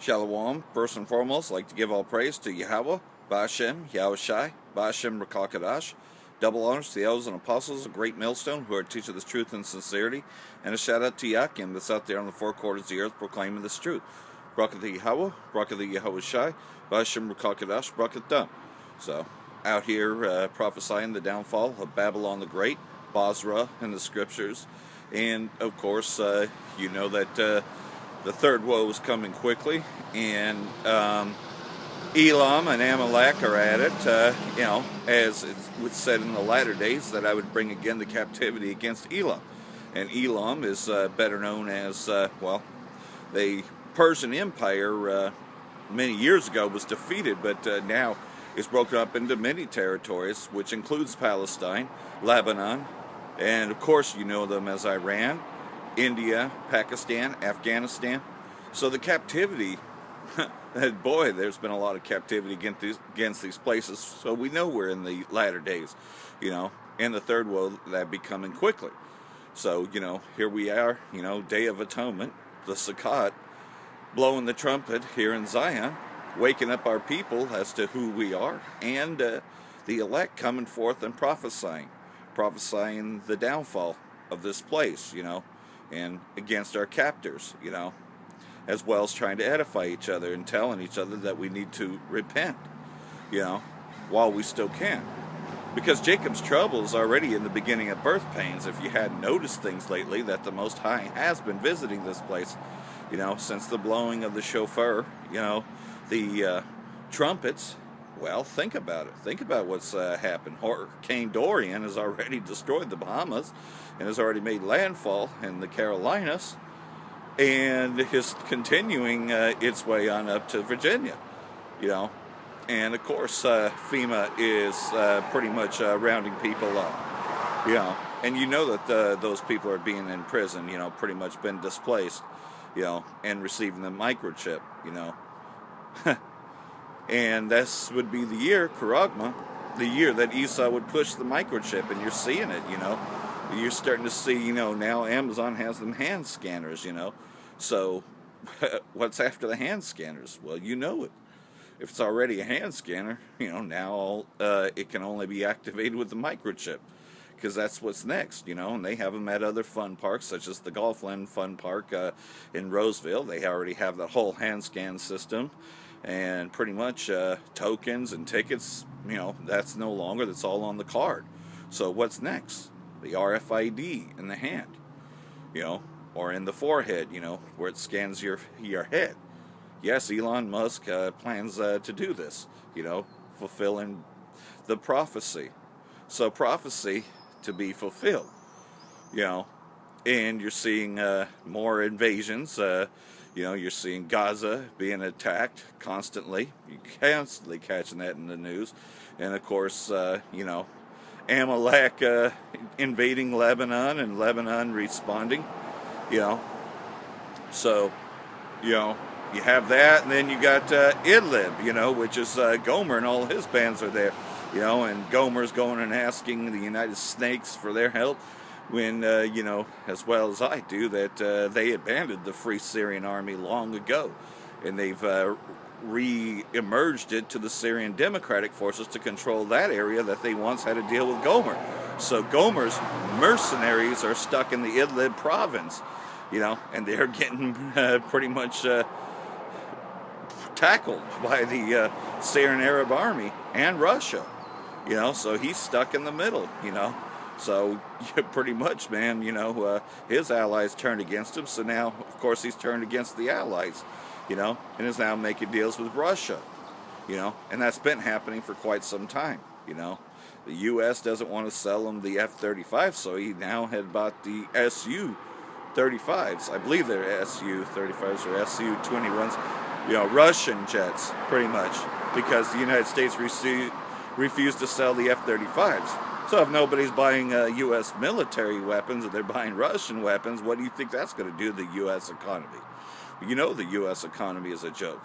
Shalom. First and foremost, I'd like to give all praise to Yahweh, Ba'ashem, Yahushai, Ba'ashem Rakakadash. Double honors to the elders and apostles, a great millstone who are teaching this truth and sincerity. And a shout out to Yakim that's out there on the four quarters of the earth proclaiming this truth. Brakat the Yahweh, Brakat the Yahushai, Ba'ashem Rakakadash, Brakat Dam. So, out here prophesying the downfall of Babylon the Great, Basra in the scriptures. And, of course, you know that the third woe is coming quickly, and Elam and Amalek are at it. As it was said in the latter days, that I would bring again the captivity against Elam. And Elam is better known as, the Persian Empire many years ago was defeated, but now is broken up into many territories, which includes Palestine, Lebanon, and of course you know them as Iran, India, Pakistan, Afghanistan. So the captivity, boy, there's been a lot of captivity against these places. So we know we're in the latter days, and the third woe that be coming quickly. So, here we are, Day of Atonement, the Sukkot, blowing the trumpet here in Zion, waking up our people as to who we are, and the elect coming forth and prophesying the downfall of this place, and against our captors, as well as trying to edify each other and telling each other that we need to repent, while we still can. Because Jacob's trouble is already in the beginning of birth pains. If you hadn't noticed things lately, that the Most High has been visiting this place, since the blowing of the shofar, the trumpets. Well, think about it. Think about what's happened. Hurricane Dorian has already destroyed the Bahamas and has already made landfall in the Carolinas, and is continuing its way on up to Virginia, And, of course, FEMA is pretty much rounding people up, And that those people are being in prison, pretty much been displaced, and receiving the microchip, And this would be the year, Karagma, the year that Esau would push the microchip, and you're seeing it, You're starting to see, now Amazon has them hand scanners, So, what's after the hand scanners? Well, you know it. If it's already a hand scanner, now it can only be activated with the microchip, because that's what's next, and they have them at other fun parks, such as the Golfland Fun Park in Roseville. They already have the whole hand scan system, and pretty much tokens and tickets, that's no longer, that's all on the card. So what's next? The RFID in the hand, or in the forehead, where it scans your head. Yes, Elon Musk plans to do this, fulfilling the prophecy. So prophecy to be fulfilled, and you're seeing more invasions. You're seeing Gaza being attacked constantly. You're constantly catching that in the news. And, of course, Amalek invading Lebanon and Lebanon responding, So, you have that, and then you got Idlib, which is Gomer, and all his bands are there, and Gomer's going and asking the United Snakes for their help when, as well as I do, that they abandoned the Free Syrian Army long ago, and they've re-emerged it to the Syrian Democratic Forces to control that area that they once had to deal with Gomer. So Gomer's mercenaries are stuck in the Idlib province, and they're getting pretty much tackled by the Syrian Arab Army and Russia, so he's stuck in the middle, So, pretty much, man, his allies turned against him, so now, of course, he's turned against the allies, and is now making deals with Russia, and that's been happening for quite some time, The U.S. doesn't want to sell him the F-35, so he now had bought the Su-35s. I believe they're Su-35s or Su-21s, Russian jets, pretty much, because the United States refused to sell the F-35s. So if nobody's buying U.S. military weapons and they're buying Russian weapons, what do you think that's going to do to the U.S. economy? The U.S. economy is a joke.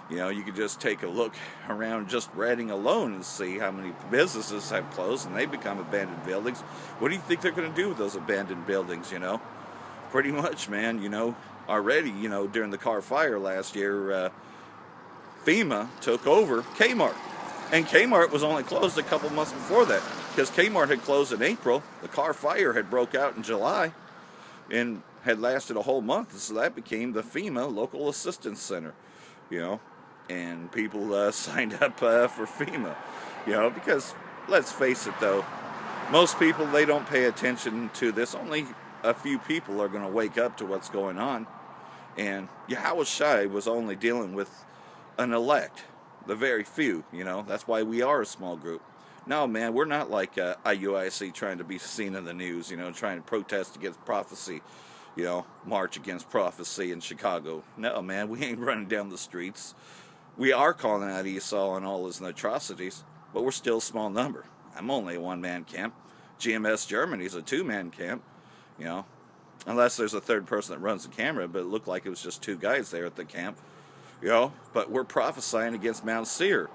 You could just take a look around just Reading alone and see how many businesses have closed and they become abandoned buildings. What do you think they're going to do with those abandoned buildings, Pretty much, man, already, during the Carr fire last year, FEMA took over Kmart. And Kmart was only closed a couple months before that, because Kmart had closed in April. The Carr fire had broke out in July and had lasted a whole month. So that became the FEMA Local Assistance Center, and people signed up for FEMA, because let's face it though, most people, they don't pay attention to this. Only a few people are going to wake up to what's going on. And Yahweh Shai was only dealing with an elect, the very few, That's why we are a small group. No, man, we're not like IUIC trying to be seen in the news, trying to protest against prophecy, march against prophecy in Chicago. No, man, we ain't running down the streets. We are calling out Esau and all his atrocities, but we're still a small number. I'm only a one-man camp. GMS Germany's a two-man camp, unless there's a third person that runs the camera, but it looked like it was just two guys there at the camp, but we're prophesying against Mount Seir,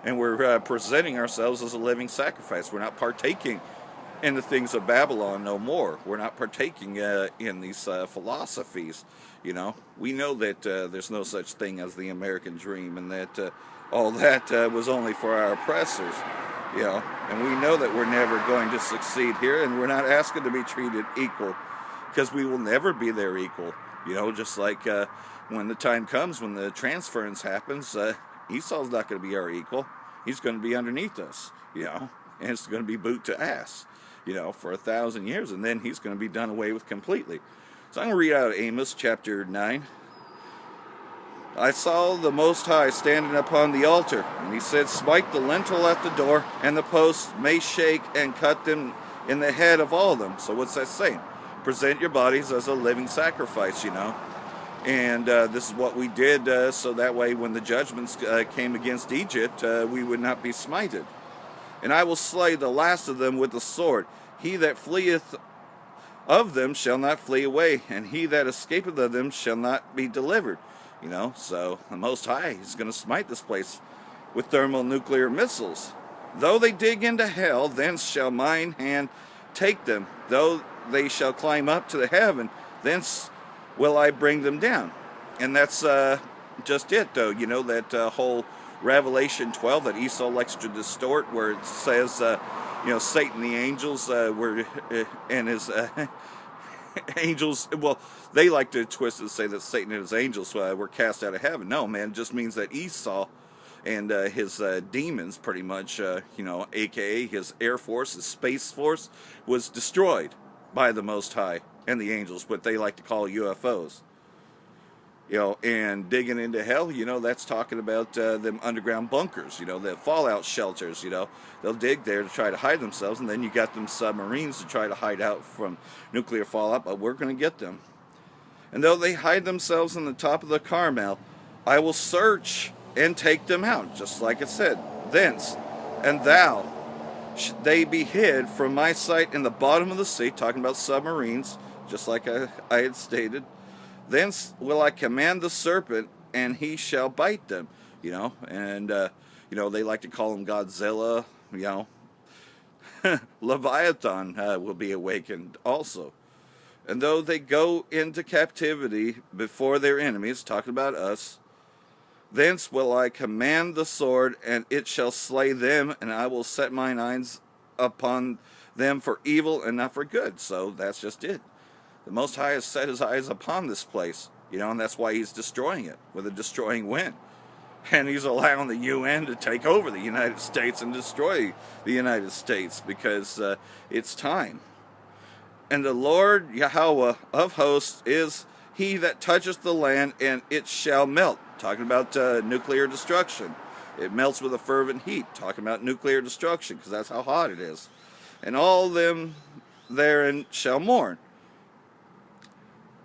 and we're presenting ourselves as a living sacrifice. We're not partaking in the things of Babylon no more. We're not partaking in these philosophies, We know that there's no such thing as the American dream, and that all that was only for our oppressors, and we know that we're never going to succeed here, and we're not asking to be treated equal, because we will never be their equal, just like when the time comes, when the transference happens, Esau's not going to be our equal. He's going to be underneath us, and it's going to be boot to ass, for 1,000 years, and then he's going to be done away with completely. So I'm going to read out of Amos chapter 9. I saw the Most High standing upon the altar, and he said, smite the lintel at the door, and the posts may shake and cut them in the head of all of them. So what's that saying? Present your bodies as a living sacrifice, And this is what we did, so that way when the judgments came against Egypt, we would not be smited. And I will slay the last of them with the sword. He that fleeth of them shall not flee away, and he that escapeth of them shall not be delivered. So the Most High is going to smite this place with thermonuclear missiles. Though they dig into hell, thence shall mine hand take them. Though they shall climb up to the heaven, thence will I bring them down. And that's just it, though. That whole Revelation 12 that Esau likes to distort, where it says, Satan, the angels, were and his angels, well, they like to twist it and say that Satan and his angels were cast out of heaven. No, man, it just means that Esau and his demons, pretty much, aka his air force, his space force, was destroyed by the Most High and the angels, what they like to call UFOs. And digging into hell, that's talking about them underground bunkers, the fallout shelters, they'll dig there to try to hide themselves, and then you got them submarines to try to hide out from nuclear fallout, but we're going to get them. And though they hide themselves on the top of the Carmel, I will search and take them out, just like it said, thence, and thou, should they be hid from my sight in the bottom of the sea, talking about submarines, just like I had stated. Thence will I command the serpent, and he shall bite them. And they like to call him Godzilla. Leviathan will be awakened also. And though they go into captivity before their enemies, talking about us, thence will I command the sword, and it shall slay them, and I will set mine eyes upon them for evil and not for good. So that's just it. The Most High has set his eyes upon this place, and that's why he's destroying it with a destroying wind. And he's allowing the UN to take over the United States and destroy the United States, because it's time. And the Lord Yahweh of hosts is he that toucheth the land, and it shall melt. Talking about nuclear destruction. It melts with a fervent heat. Talking about nuclear destruction, because that's how hot it is. And all them therein shall mourn.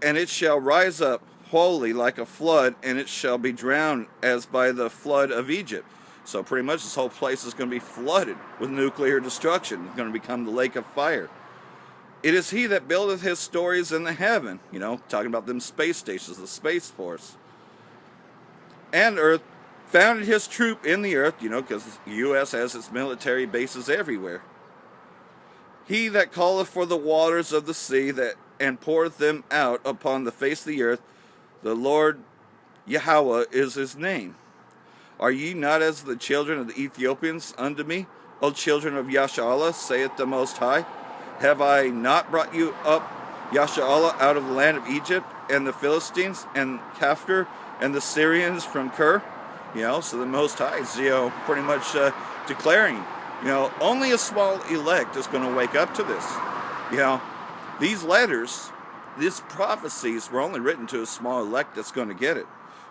And it shall rise up wholly like a flood, and it shall be drowned as by the flood of Egypt. So pretty much this whole place is going to be flooded with nuclear destruction. It's going to become the lake of fire. It is he that buildeth his stories in the heaven, talking about them space stations, the Space Force. And earth, founded his troop in the earth, because the U.S. has its military bases everywhere. He that calleth for the waters of the sea, that and poureth them out upon the face of the earth. The Lord Yahweh is his name. Are ye not as the children of the Ethiopians unto me, O children of Yashar'allah, saith the Most High? Have I not brought you up, Yashar'allah, out of the land of Egypt, and the Philistines, and Kaphtor, and the Syrians from Ker? So the Most High is, pretty much declaring, only a small elect is going to wake up to this. These letters, these prophecies were only written to a small elect that's going to get it.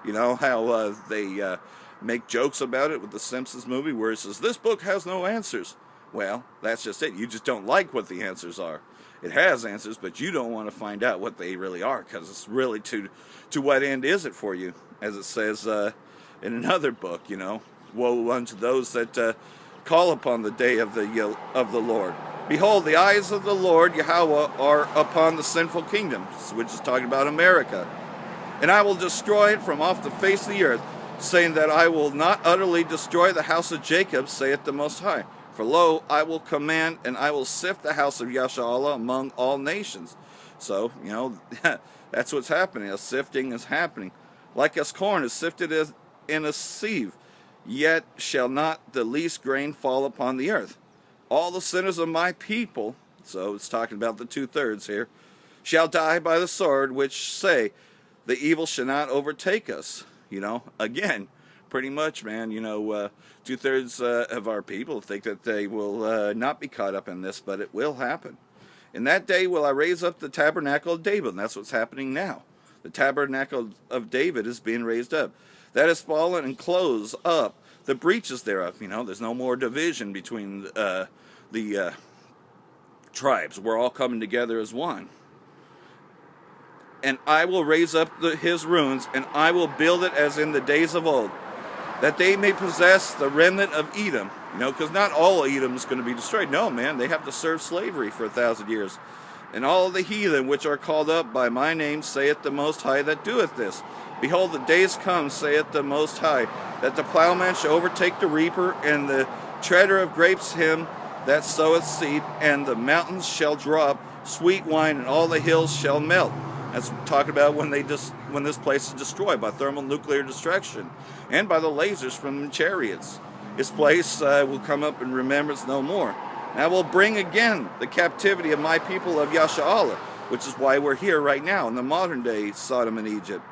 How they make jokes about it with the Simpsons movie where it says, this book has no answers. Well, that's just it. You just don't like what the answers are. It has answers, but you don't want to find out what they really are, because it's really to what end is it for you? As it says in another book, woe unto those that call upon the day of the Lord. Behold, the eyes of the Lord Yahweh are upon the sinful kingdoms, which is talking about America. And I will destroy it from off the face of the earth, saying that I will not utterly destroy the house of Jacob, saith the Most High. For lo, I will command, and I will sift the house of Yashar'allah among all nations. So, that's what's happening. A sifting is happening. Like as corn is sifted in a sieve, yet shall not the least grain fall upon the earth. All the sinners of my people, so it's talking about the 2/3 here, shall die by the sword, which say, the evil shall not overtake us. Again, pretty much, man, 2/3 of our people think that they will not be caught up in this, but it will happen. In that day will I raise up the tabernacle of David, and that's what's happening now. The tabernacle of David is being raised up. That is fallen and close up the breaches thereof. There's no more division between the tribes. We're all coming together as one. And I will raise up his ruins, and I will build it as in the days of old, that they may possess the remnant of Edom. Because not all Edom is going to be destroyed. No, man, they have to serve slavery for 1,000 years. And all the heathen which are called up by my name, saith the Most High that doeth this. Behold, the days come, saith the Most High, that the plowman shall overtake the reaper, and the treader of grapes him that soweth seed, and the mountains shall drop sweet wine, and all the hills shall melt. That's talking about when this place is destroyed by thermonuclear destruction and by the lasers from the chariots. This place will come up in remembrance no more. And I will bring again the captivity of my people of Yashar'allah, which is why we're here right now in the modern day Sodom and Egypt.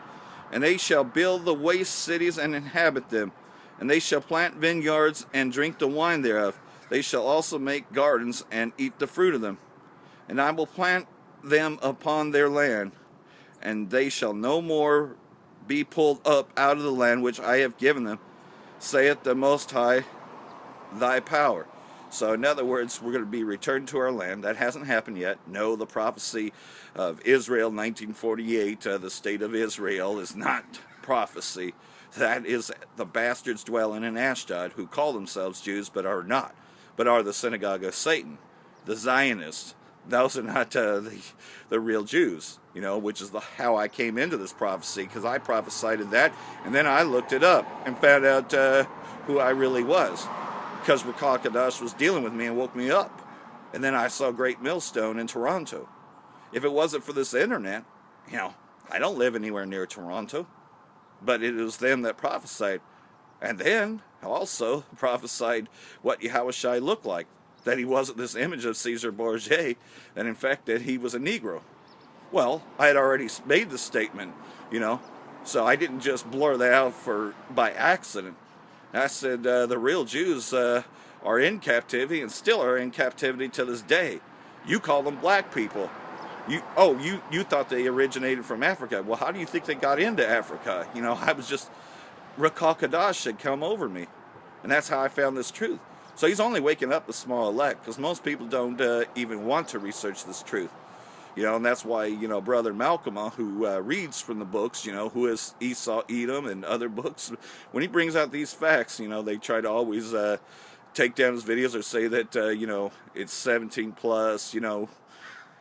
And they shall build the waste cities and inhabit them. And they shall plant vineyards and drink the wine thereof. They shall also make gardens and eat the fruit of them. And I will plant them upon their land. And they shall no more be pulled up out of the land which I have given them, saith the Most High, thy power. So in other words, we're going to be returned to our land. That hasn't happened yet. No, the prophecy of Israel 1948, the state of Israel, is not prophecy. That is the bastards dwelling in Ashdod who call themselves Jews but are not, but are the synagogue of Satan, the Zionists. Those are not the real Jews, which is how I came into this prophecy, because I prophesied that, and then I looked it up and found out who I really was, because Rakal Kadash was dealing with me and woke me up. And then I saw Great Millstone in Toronto. If it wasn't for this internet, I don't live anywhere near Toronto, but it was them that prophesied. And then also prophesied what Yahushua looked like. That he wasn't this image of Caesar Borgia, and in fact that he was a Negro. Well, I had already made the statement, so I didn't just blur that out by accident. I said the real Jews are in captivity and still are in captivity to this day. You call them black people. You thought they originated from Africa. Well, how do you think they got into Africa? I was just, Rakal Kadash had come over me, and that's how I found this truth. So he's only waking up the small elect, because most people don't even want to research this truth. And that's why, Brother Malcolm, who reads from the books, who is Esau, Edom, and other books, when he brings out these facts, they try to always take down his videos or say that, it's 17 plus,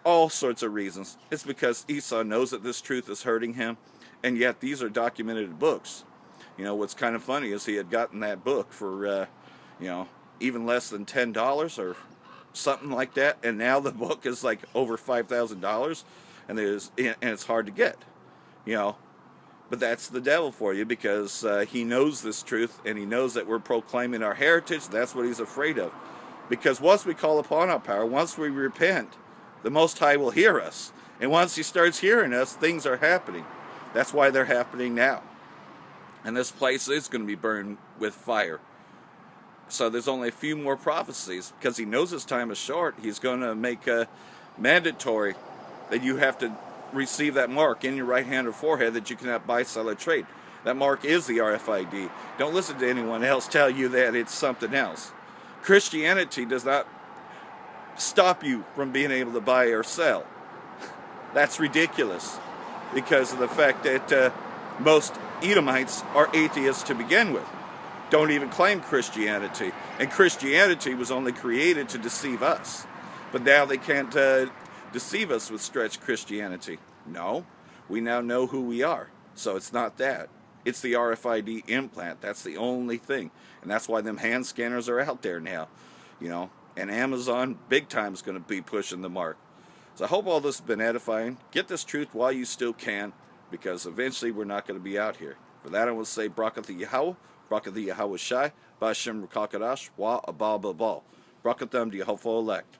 all sorts of reasons. It's because Esau knows that this truth is hurting him, and yet these are documented books. What's kind of funny is he had gotten that book for, even less than $10 or something like that, and now the book is like over $5,000, and it's hard to get, you know. But that's the devil for you, because he knows this truth, and he knows that we're proclaiming our heritage. That's what he's afraid of. Because once we call upon our power, once we repent, the Most High will hear us. And once he starts hearing us, things are happening. That's why they're happening now. And this place is going to be burned with fire. So there's only a few more prophecies. Because he knows his time is short, he's going to make mandatory that you have to receive that mark in your right hand or forehead that you cannot buy, sell, or trade. That mark is the RFID. Don't listen to anyone else tell you that it's something else. Christianity does not stop you from being able to buy or sell. That's ridiculous, because of the fact that most Edomites are atheists to begin with. Don't even claim Christianity. And Christianity was only created to deceive us. But now they can't deceive us with stretched Christianity. No, we now know who we are. So it's not that. It's the RFID implant. That's the only thing. And that's why them hand scanners are out there now. You know, and Amazon big time is going to be pushing the mark. So I hope all this has been edifying. Get this truth while you still can, because eventually we're not going to be out here. For that I will say, Brakat the Yahweh, Brakat the Yahweh Shai, Ba'ashem Rakakadash, Wa Abal Babal. Brakatham the hopeful elect.